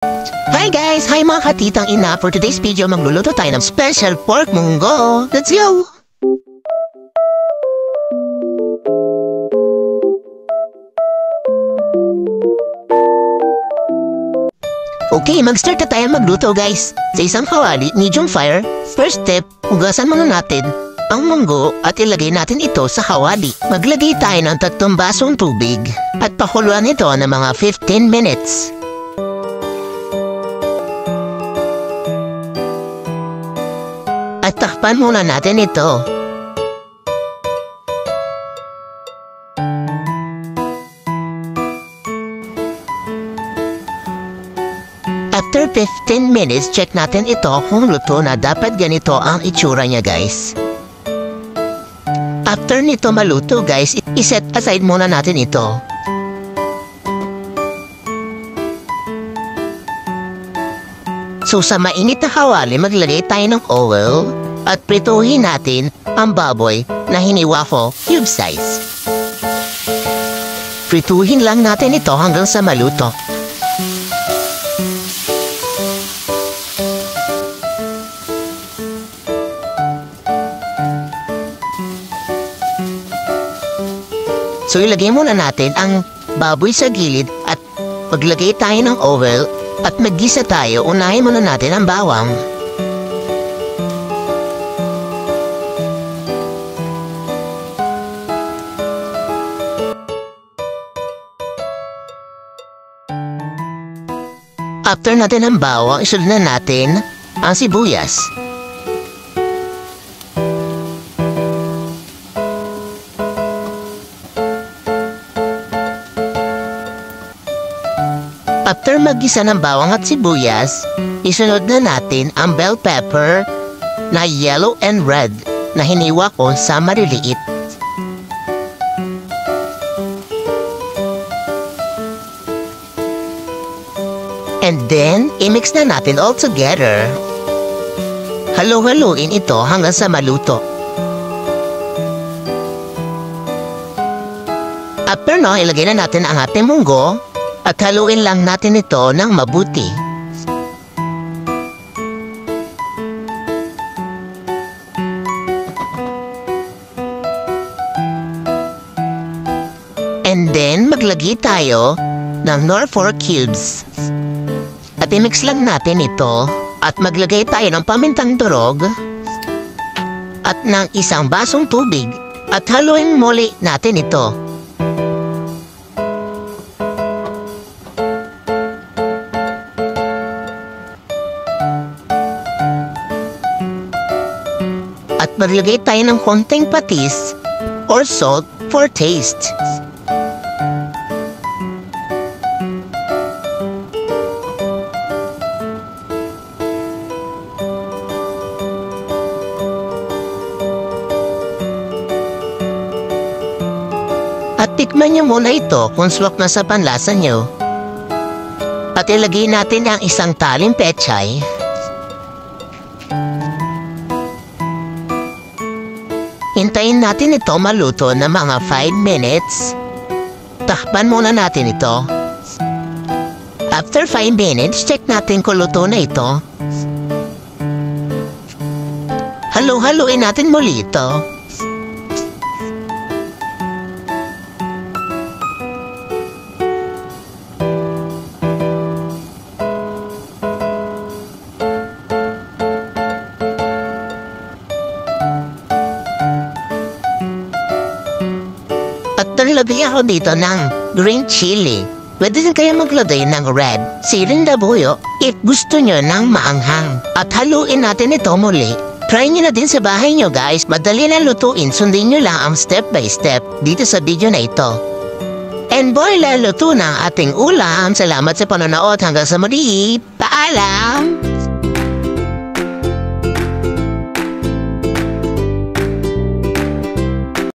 Hi guys! Hi mga katitang ina! For today's video, magluluto tayo ng special pork munggo! Let's go! Okay, mag-start na tayo magluto guys! Sa isang kawali, medium fire. First step, hugasan muna natin ang munggo at ilagay natin ito sa kawali. Maglagay tayo ng 3 basong tubig at pakuluan ito ng mga 15 minutes. At takpan muna natin ito. After 15 minutes, check natin ito kung luto na. Dapat ganito ang itsura niya guys. After nito maluto guys, iset aside muna natin ito. So sa mainit na kawali, maglagay tayo ng oil at prituhin natin ang baboy na hiniwa ko cube size. Prituhin lang natin ito hanggang sa maluto. So ilagay muna natin ang baboy sa gilid at maglagay tayo ng oil at maggisa tayo. Unahin muna natin ang bawang. After natin ang bawang, isunod na natin ang sibuyas. After maggisa ng bawang at sibuyas, isunod na natin ang bell pepper na yellow and red na hiniwa ko sa maliliit. And then, i-mix na natin all together. Halo-haloin ito hanggang sa maluto. After no, ilagay na natin ang ating munggo at haluin lang natin ito ng mabuti. And then, maglagay tayo ng nor 4 cubes. At i-mix lang natin ito at maglagay tayo ng pamintang durog at ng 1 basong tubig at haluin muli natin ito. At maglagay tayo ng konting patis or salt for taste. At tikman niyo muna ito kung swak na sa panlasa niyo. At ilagay natin ang 1 taling pechay. Hintayin natin ito maluto na mga 5 minutes. Takpan muna natin ito. After 5 minutes, check natin kung luto na ito. Halo-haloin natin muli ito. At nalagay ako dito ng green chili. Pwede din kayo maglagay ng red, siling labuyo, if gusto nyo ng maanghang. At haluin natin ito muli. Try nyo na din sa bahay nyo guys. Madali na lutuin, sundin nyo lang ang step by step dito sa video na ito. And boy, laluto na ang ating ulam. Salamat sa panonood. Hanggang sa muli. Paalam!